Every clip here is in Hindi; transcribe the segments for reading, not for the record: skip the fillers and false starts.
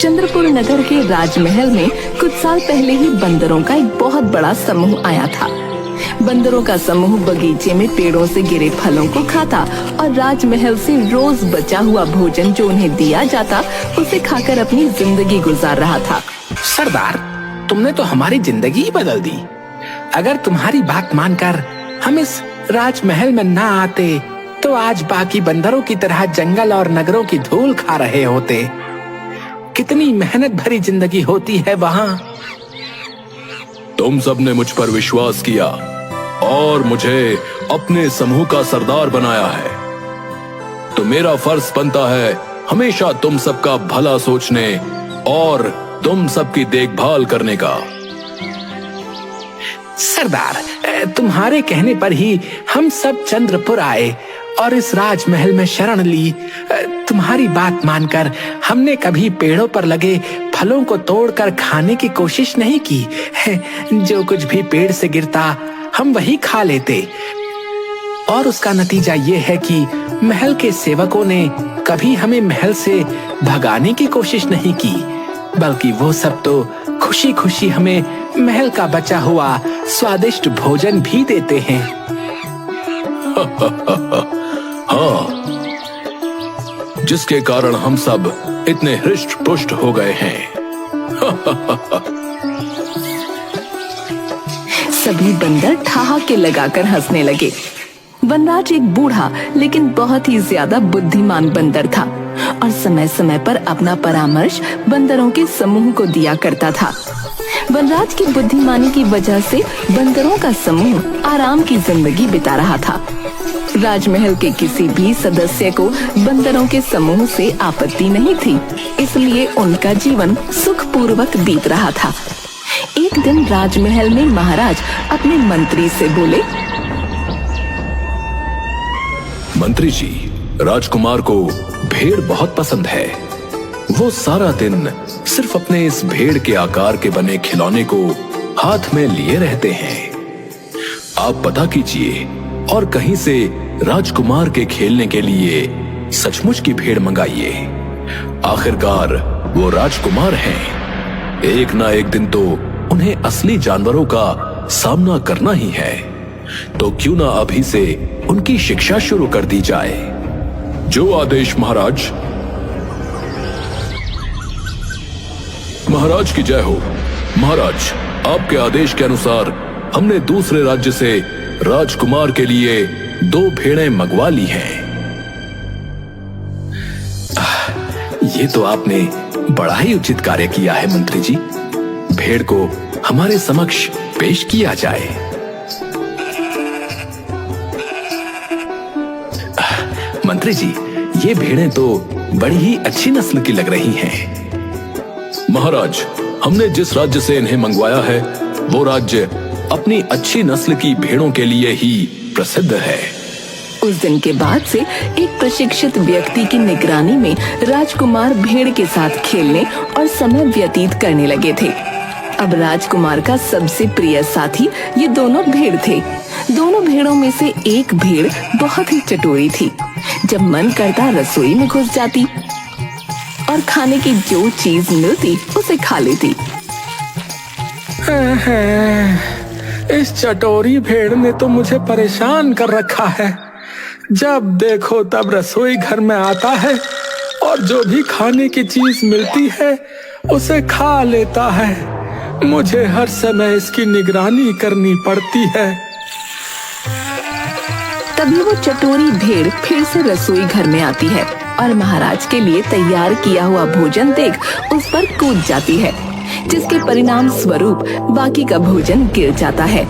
चंद्रपुर नगर के राजमहल में कुछ साल पहले ही बंदरों का एक बहुत बड़ा समूह आया था। बंदरों का समूह बगीचे में पेड़ों से गिरे फलों को खाता और राजमहल से रोज बचा हुआ भोजन जो उन्हें दिया जाता उसे खाकर अपनी जिंदगी गुजार रहा था। सरदार, तुमने तो हमारी जिंदगी ही बदल दी। अगर तुम्हारी बात मानकर हम इस राजमहल में ना आते तो आज बाकी बंदरों की तरह जंगल और नगरों की धूल खा रहे होते। कितनी मेहनत भरी जिंदगी होती है वहाँ। तुम सबने मुझ पर विश्वास किया और मुझे अपने समूह का सरदार बनाया है, तो मेरा फर्ज बनता है हमेशा तुम सबका भला सोचने और तुम सबकी देखभाल करने का। सरदार, तुम्हारे कहने पर ही हम सब चंद्रपुर आए और इस राजमहल में शरण ली। तुम्हारी बात मानकर हमने कभी पेड़ों पर लगे फलों को तोड़कर खाने की कोशिश नहीं की। जो कुछ भी पेड़ से गिरता हम वही खा लेते और उसका नतीजा ये है कि महल के सेवकों ने कभी हमें महल से भगाने की कोशिश नहीं की, बल्कि वो सब तो खुशी खुशी हमें महल का बचा हुआ स्वादिष्ट भोजन भी देते हैं। हाँ, जिसके कारण हम सब इतने हृष्ट पुष्ट हो गए हैं। सभी बंदर ठहाके लगाकर हंसने लगे। वनराज एक बूढ़ा लेकिन बहुत ही ज्यादा बुद्धिमान बंदर था और समय समय पर अपना परामर्श बंदरों के समूह को दिया करता था। वनराज की बुद्धिमानी की वजह से बंदरों का समूह आराम की जिंदगी बिता रहा था। राजमहल के किसी भी सदस्य को बंदरों के समूह से आपत्ति नहीं थी, इसलिए उनका जीवन सुखपूर्वक बीत रहा था। एक दिन राजमहल में महाराज अपने मंत्री से बोले, मंत्री जी, राजकुमार को भेड़ बहुत पसंद है। वो सारा दिन सिर्फ अपने इस भेड़ के आकार के बने खिलौने को हाथ में लिए रहते हैं। आप पता कीजिए और कहीं से राजकुमार के खेलने के लिए सचमुच की भेड़ मंगाइए। आखिरकार वो राजकुमार हैं। एक ना एक दिन तो उन्हें असली जानवरों का सामना करना ही है, तो क्यों ना अभी से उनकी शिक्षा शुरू कर दी जाए। जो आदेश महाराज। महाराज की जय हो। महाराज, आपके आदेश के अनुसार हमने दूसरे राज्य से राजकुमार के लिए 2 भेड़ें मंगवा ली हैं। ये तो आपने बड़ा ही उचित कार्य किया है मंत्री जी। भेड़ को हमारे समक्ष पेश किया जाए। मंत्री जी, ये भेड़ें तो बड़ी ही अच्छी नस्ल की लग रही हैं। महाराज, हमने जिस राज्य से इन्हें मंगवाया है वो राज्य अपनी अच्छी नस्ल की भेड़ों के लिए ही प्रसिद्ध है। उस दिन के बाद से एक प्रशिक्षित व्यक्ति की निगरानी में राजकुमार भेड़ के साथ खेलने और समय व्यतीत करने लगे थे। अब राजकुमार का सबसे प्रिय साथी ये दोनों भेड़ थे। दोनों भेड़ों में से एक भेड़ बहुत ही चटोरी थी। जब मन करता रसोई में घुस जाती और खाने की जो चीज मिलती उसे खा लेती। इस चटोरी भेड़ ने तो मुझे परेशान कर रखा है। जब देखो तब रसोई घर में आता है और जो भी खाने की चीज मिलती है उसे खा लेता है। मुझे हर समय इसकी निगरानी करनी पड़ती है। तभी वो चटोरी भेड़ फिर से रसोई घर में आती है और महाराज के लिए तैयार किया हुआ भोजन देख उस पर कूद जाती है, जिसके परिणाम स्वरूप बाकी का भोजन गिर जाता है।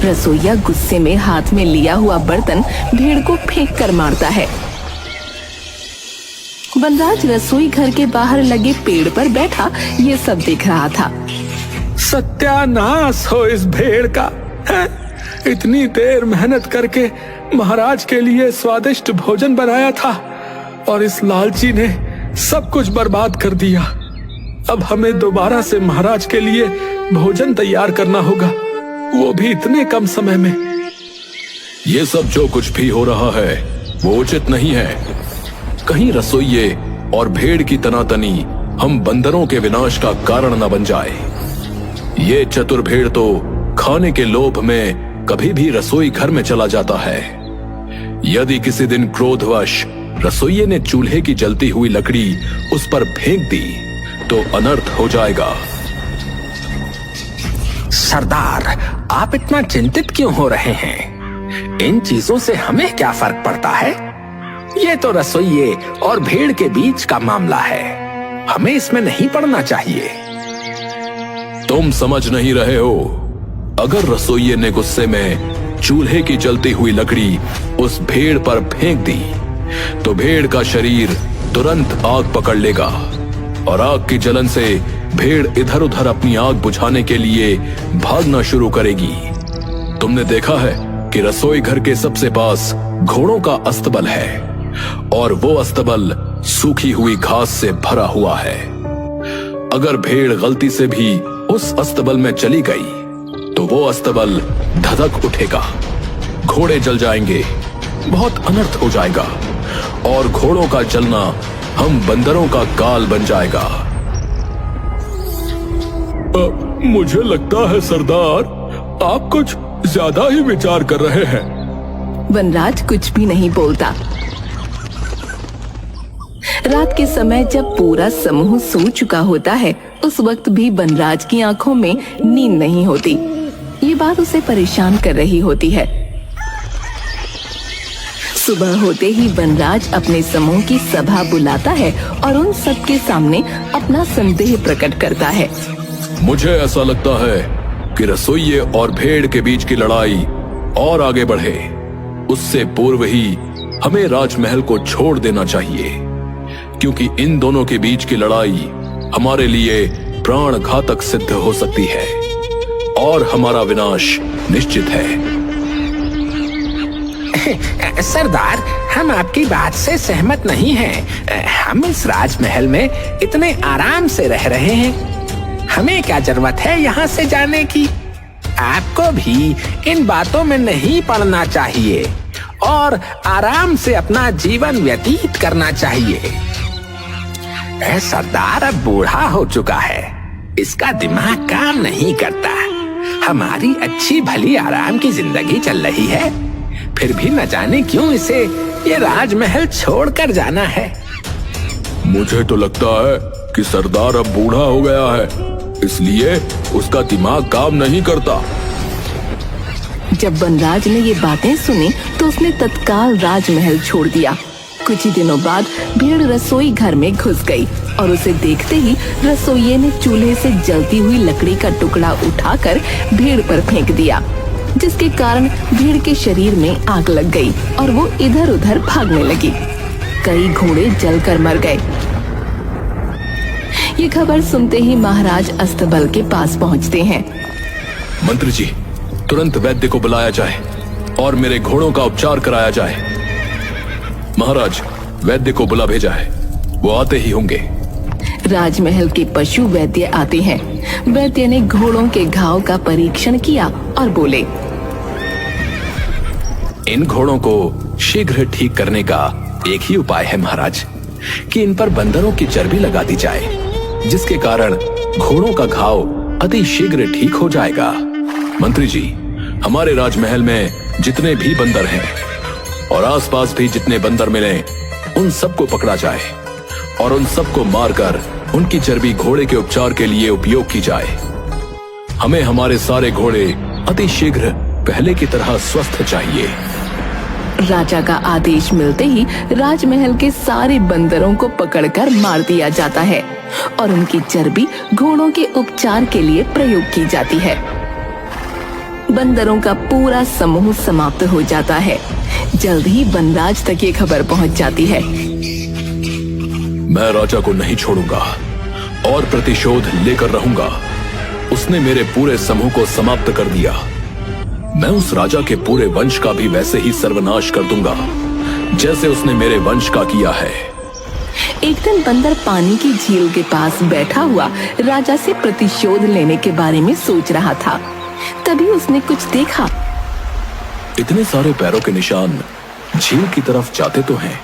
रसोइया गुस्से में हाथ में लिया हुआ बर्तन भेड़ को फेंक कर मारता है। वनराज रसोई घर के बाहर लगे पेड़ पर बैठा ये सब देख रहा था। सत्यानाश हो इस भेड़ का। इतनी देर मेहनत करके महाराज के लिए स्वादिष्ट भोजन बनाया था और इस लालची ने सब कुछ बर्बाद कर दिया। अब हमें दोबारा से महाराज के लिए भोजन तैयार करना होगा, वो भी इतने कम समय में। ये सब जो कुछ भी हो रहा है वो उचित नहीं है। कहीं रसोइये और भेड़ की तनातनी हम बंदरों के विनाश का कारण न बन जाए। ये चतुर भेड़ तो खाने के लोभ में कभी भी रसोई घर में चला जाता है। यदि किसी दिन क्रोधवश रसोइये ने चूल्हे की जलती हुई लकड़ी उस पर फेंक दी तो अनर्थ हो जाएगा। सरदार, आप इतना चिंतित क्यों हो रहे हैं? इन चीजों से हमें क्या फर्क पड़ता है? ये तो रसोइये और भेड़ के बीच का मामला है, हमें इसमें नहीं पड़ना चाहिए। तुम समझ नहीं रहे हो। अगर रसोइये ने गुस्से में चूल्हे की जलती हुई लकड़ी उस भेड़ पर फेंक दी तो भेड़ का शरीर तुरंत आग पकड़ लेगा और आग की जलन से भेड़ इधर उधर अपनी आग बुझाने के लिए भागना शुरू करेगी। तुमने देखा है कि रसोई घर के सबसे पास घोड़ों का अस्तबल है और वो अस्तबल सूखी हुई घास से भरा हुआ है। अगर भेड़ गलती से भी उस अस्तबल में चली गई तो वो अस्तबल धधक उठेगा, घोड़े जल जाएंगे, बहुत अनर्थ हो जाएगा और घोड़ों का जलना हम बंदरों का काल बन जाएगा। मुझे लगता है सरदार, आप कुछ ज्यादा ही विचार कर रहे हैं। वनराज कुछ भी नहीं बोलता। रात के समय जब पूरा समूह सो चुका होता है उस वक्त भी वनराज की आंखों में नींद नहीं होती। ये बात उसे परेशान कर रही होती है। सुबह होते ही वनराज अपने समूह की सभा बुलाता है और उन सबके सामने अपना संदेह प्रकट करता है। मुझे ऐसा लगता है कि रसोइये और भेड़ के बीच की लड़ाई और आगे बढ़े उससे पूर्व ही हमें राजमहल को छोड़ देना चाहिए, क्योंकि इन दोनों के बीच की लड़ाई हमारे लिए प्राण घातक सिद्ध हो सकती है और हमारा विनाश निश्चित है। सरदार, हम आपकी बात से सहमत नहीं हैं। हम इस राजमहल में इतने आराम से रह रहे हैं, हमें क्या जरूरत है यहाँ से जाने की? आपको भी इन बातों में नहीं पड़ना चाहिए और आराम से अपना जीवन व्यतीत करना चाहिए। सरदार अब बूढ़ा हो चुका है, इसका दिमाग काम नहीं करता। हमारी अच्छी भली आराम की जिंदगी चल रही है, फिर भी न जाने क्यों इसे ये राजमहल छोड़कर जाना है। मुझे तो लगता है कि सरदार अब बूढ़ा हो गया है, इसलिए उसका दिमाग काम नहीं करता। जब वनराज ने ये बातें सुनी तो उसने तत्काल राजमहल छोड़ दिया। कुछ ही दिनों बाद भेड़ रसोई घर में घुस गई और उसे देखते ही रसोइये ने चूल्हे से जलती हुई लकड़ी का टुकड़ा उठाकर भेड़ पर फेंक दिया, जिसके कारण भेड़ के शरीर में आग लग गई और वो इधर उधर भागने लगी। कई घोड़े जलकर मर गए। ये खबर सुनते ही महाराज अस्तबल के पास पहुंचते हैं। मंत्री जी, तुरंत वैद्य को बुलाया जाए और मेरे घोड़ों का उपचार कराया जाए। महाराज, वैद्य को बुला भेजा है, वो आते ही होंगे। राजमहल के पशु वैद्य आते हैं। वैद्य ने घोड़ों के घाव का परीक्षण किया और बोले, इन घोड़ों को शीघ्र ठीक करने का एक ही उपाय है महाराज, कि इन पर बंदरों की चर्बी लगा दी जाए, जिसके कारण घोड़ों का घाव अति शीघ्र ठीक हो जाएगा। मंत्री जी, हमारे राजमहल में जितने भी बंदर हैं और आसपास भी जितने बंदर मिले उन सबको पकड़ा जाए और उन सबको मारकर उनकी चर्बी घोड़े के उपचार के लिए उपयोग की जाए। हमें हमारे सारे घोड़े अति शीघ्र पहले की तरह स्वस्थ चाहिए। राजा का आदेश मिलते ही राजमहल के सारे बंदरों को पकड़कर मार दिया जाता है और उनकी चर्बी घोड़ों के उपचार के लिए प्रयोग की जाती है। बंदरों का पूरा समूह समाप्त हो जाता है। जल्द ही वनराज तक ये खबर पहुंच जाती है। मैं राजा को नहीं छोड़ूंगा और प्रतिशोध लेकर रहूंगा। उसने मेरे पूरे समूह को समाप्त कर दिया। मैं उस राजा के पूरे वंश का भी वैसे ही सर्वनाश कर दूंगा जैसे उसने मेरे वंश का किया है। एक दिन बंदर पानी की झील के पास बैठा हुआ राजा से प्रतिशोध लेने के बारे में सोच रहा था। तभी उसने कुछ देखा। इतने सारे पैरों के निशान झील की तरफ जाते तो हैं,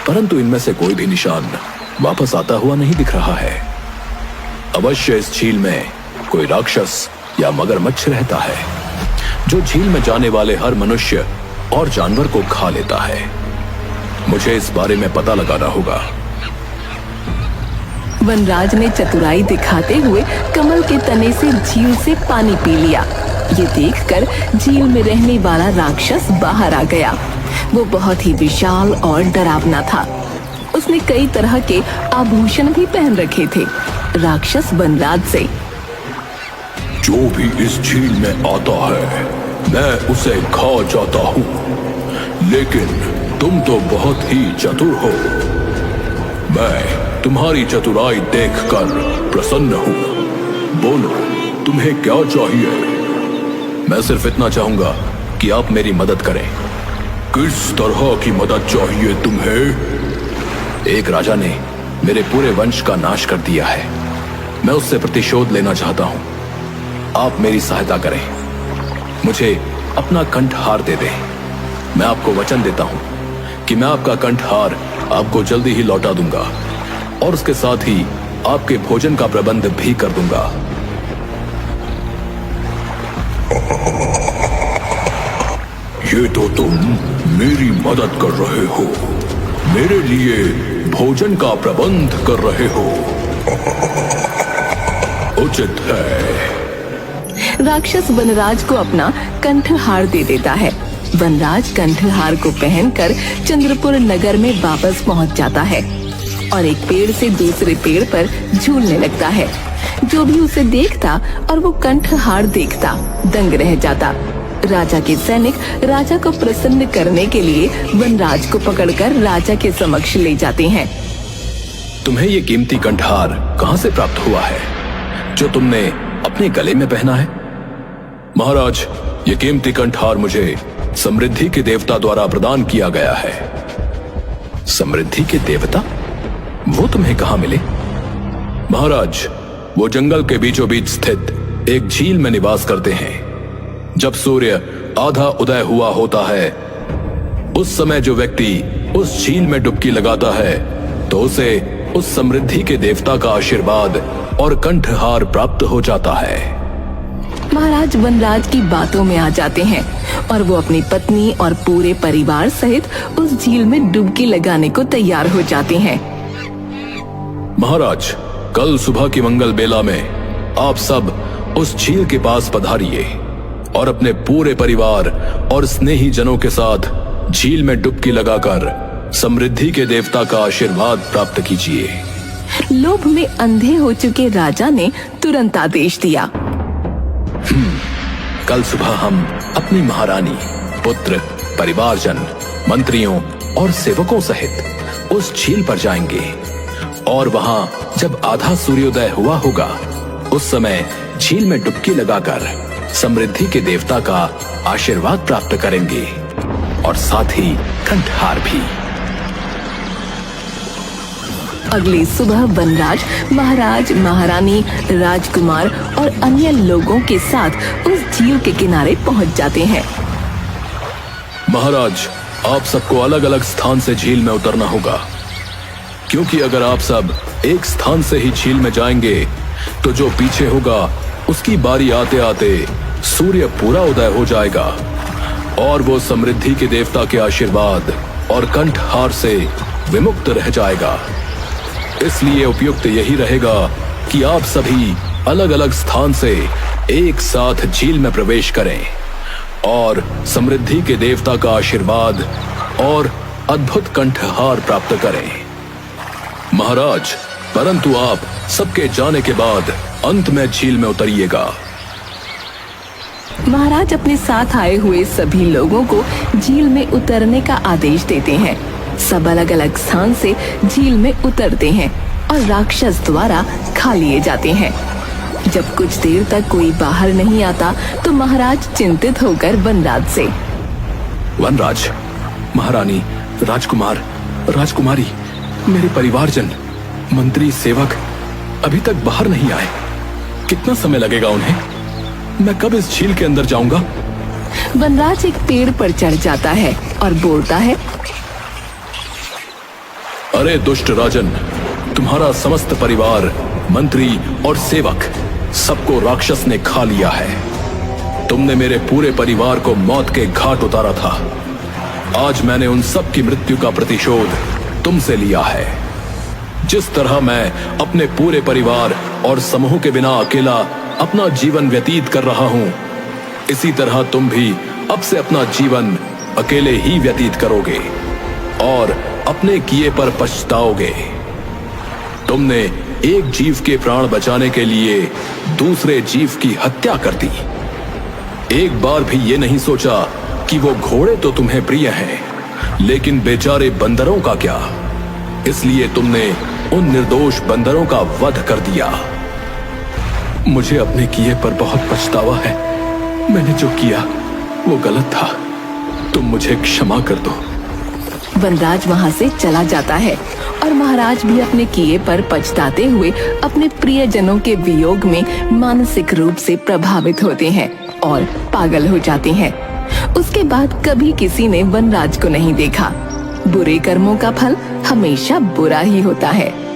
परंतु इनमें से कोई भी निशान वापस आता हुआ नहीं दिख रहा है। अवश्य इस झील में कोई राक्षस या मगरमच्छ रहता है जो झील में जाने वाले हर मनुष्य और जानवर को खा लेता है। मुझे इस बारे में पता लगाना होगा। वनराज ने चतुराई दिखाते हुए कमल के तने से झील से पानी पी लिया। ये देखकर झील में रहने वाला राक्षस बाहर आ गया। वो बहुत ही विशाल और डरावना था। उसने कई तरह के आभूषण भी पहन रखे थे। राक्षस वनराज से, जो भी इस झील में आता है मैं उसे खा जाता हूँ, लेकिन तुम तो बहुत ही चतुर हो। मैं तुम्हारी चतुराई देखकर प्रसन्न हूँ। बोलो, तुम्हें क्या चाहिए? मैं सिर्फ इतना चाहूंगा कि आप मेरी मदद करें। किस तरह की मदद चाहिए तुम्हें? एक राजा ने मेरे पूरे वंश का नाश कर दिया है। मैं उससे प्रतिशोध लेना चाहता हूँ। आप मेरी सहायता करें। मुझे अपना कंठहार दे दें। मैं आपको वचन देता हूँ कि मैं आपका कंठहार आपको जल्दी ही लौटा दूंगा और उसके साथ ही आपके भोजन का प्रबंध भी कर दूंगा। ये तो तुम मेरी मदद कर रहे हो, मेरे लिए भोजन का प्रबंध कर रहे हो। उचित है। राक्षस वनराज को अपना कंठहार दे देता है। वनराज कंठहार को पहनकर चंद्रपुर नगर में वापस पहुंच जाता है और एक पेड़ से दूसरे पेड़ पर झूलने लगता है। जो भी उसे देखता और वो कंठहार देखता दंग रह जाता। राजा के सैनिक राजा को प्रसन्न करने के लिए वनराज को पकड़कर राजा के समक्ष ले जाते हैं। तुम्हें ये कीमती कंठहार कहां से प्राप्त हुआ है जो तुमने अपने गले में पहना है? महाराज, ये कीमती कंठहार मुझे समृद्धि के देवता द्वारा प्रदान किया गया है। समृद्धि के देवता? वो तुम्हें कहां मिले? महाराज, वो जंगल के बीचों बीच स्थित एक झील में निवास करते हैं। जब सूर्य आधा उदय हुआ होता है उस समय जो व्यक्ति उस झील में डुबकी लगाता है तो उसे उस समृद्धि के देवता का आशीर्वाद और कंठहार प्राप्त हो जाता है। महाराज वनराज की बातों में आ जाते हैं और वो अपनी पत्नी और पूरे परिवार सहित उस झील में डुबकी लगाने को तैयार हो जाते हैं। महाराज, कल सुबह की मंगल बेला में आप सब उस झील के पास पधारिए और अपने पूरे परिवार और स्नेही जनों के साथ झील में डुबकी लगाकर समृद्धि के देवता का आशीर्वाद प्राप्त कीजिए। लोभ में अंधे हो चुके राजा ने तुरंत आदेश दिया। कल सुबह हम अपनी महारानी, पुत्र, परिवारजन, मंत्रियों और सेवकों सहित उस झील पर जाएंगे और वहां जब आधा सूर्योदय हुआ होगा उस समय झील में डुबकी लगाकर समृद्धि के देवता का आशीर्वाद प्राप्त करेंगे और साथ ही कंठहार भी। अगली सुबह वनराज महाराज, महारानी, राजकुमार और अन्य लोगों के साथ उस झील के किनारे पहुंच जाते हैं। महाराज, आप सबको अलग अलग स्थान से झील में उतरना होगा, क्योंकि अगर आप सब एक स्थान से ही झील में जाएंगे तो जो पीछे होगा उसकी बारी आते आते सूर्य पूरा उदय हो जाएगा और वो समृद्धि के देवता के आशीर्वाद और कंठहार से विमुक्त रह जाएगा। इसलिए उपयुक्त यही रहेगा कि आप सभी अलग अलग स्थान से एक साथ झील में प्रवेश करें और समृद्धि के देवता का आशीर्वाद और अद्भुत कंठहार प्राप्त करें। महाराज, परंतु आप सबके जाने के बाद अंत में झील में उतरिएगा। महाराज अपने साथ आए हुए सभी लोगों को झील में उतरने का आदेश देते हैं। सब अलग अलग स्थान से झील में उतरते हैं और राक्षस द्वारा खा लिए जाते हैं। जब कुछ देर तक कोई बाहर नहीं आता तो महाराज चिंतित होकर वनराज से, वनराज, महारानी, राजकुमार, राजकुमारी, मेरे परिवारजन, मंत्री, सेवक अभी तक बाहर नहीं आए। कितना समय लगेगा उन्हें? मैं कब इस झील के अंदर जाऊंगा? वनराज एक पेड़ पर चढ़ जाता है और बोलता है, अरे दुष्ट राजन, तुम्हारा समस्त परिवार, मंत्री और सेवक सबको राक्षस ने खा लिया है। तुमने मेरे पूरे परिवार को मौत के घाट उतारा था। आज मैंने उन सब की मृत्यु का प्रतिशोध तुमसे लिया है। जिस तरह मैं अपने पूरे परिवार और समूह के बिना अकेला अपना जीवन व्यतीत कर रहा हूं, इसी तरह तुम भी अब से अपना जीवन अकेले ही व्यतीत करोगे और अपने किए पर पछताओगे। तुमने एक जीव के प्राण बचाने के लिए दूसरे जीव की हत्या कर दी। एक बार भी ये नहीं सोचा कि वो घोड़े तो तुम्हें प्रिय हैं, लेकिन बेचारे बंदरों का क्या? इसलिए तुमने उन निर्दोष बंदरों का वध कर दिया। मुझे अपने किए पर बहुत पछतावा है। मैंने जो किया वो गलत था। तुम मुझे क्षमा कर दो। वनराज वहाँ से चला जाता है और महाराज भी अपने किए पर पछताते हुए अपने प्रियजनों के वियोग में मानसिक रूप से प्रभावित होते हैं और पागल हो जाते हैं। उसके बाद कभी किसी ने वनराज को नहीं देखा। बुरे कर्मों का फल हमेशा बुरा ही होता है।